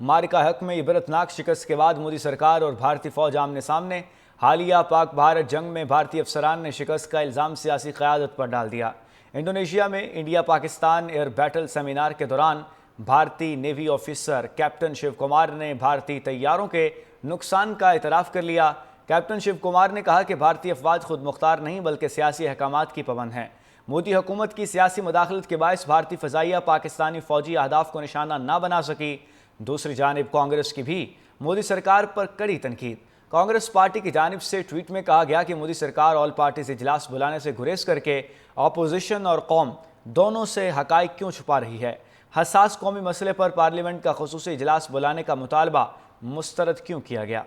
मारिका हक में इबरतनाक शिकस्त के बाद मोदी सरकार और भारतीय फौज आमने सामने। हालिया पाक भारत जंग में भारतीय अफसरान ने शिकस्त का इल्ज़ाम सियासी क़यादत पर डाल दिया। इंडोनेशिया में India Pakistan air battle seminar के दौरान भारतीय navy officer captain Shiv Kumar ने भारतीय तैयारों के नुकसान का इतराफ़ कर लिया। कैप्टन शिव कुमार ने कहा कि भारतीय अफवाज खुद मुख्तार नहीं बल्कि सियासी अहकामात की पाबंद हैं। मोदी हुकूमत की सियासी मदाखलत के बायस भारतीय फ़ज़ाइया पाकिस्तानी फ़ौजी अहदाफ को निशाना ना बना सकी। दूसरी जानिब कांग्रेस की भी मोदी सरकार पर कड़ी तनकीद। कांग्रेस पार्टी की जानिब से ट्वीट में कहा गया कि मोदी सरकार ऑल पार्टीज इजलास बुलाने से गुरेज करके अपोजिशन और कौम दोनों से हकाइक क्यों छुपा रही है। हसास कौमी मसले पर पार्लियामेंट का खुसूसी इजलास बुलाने का मुतालबा मुस्तरद क्यों किया गया।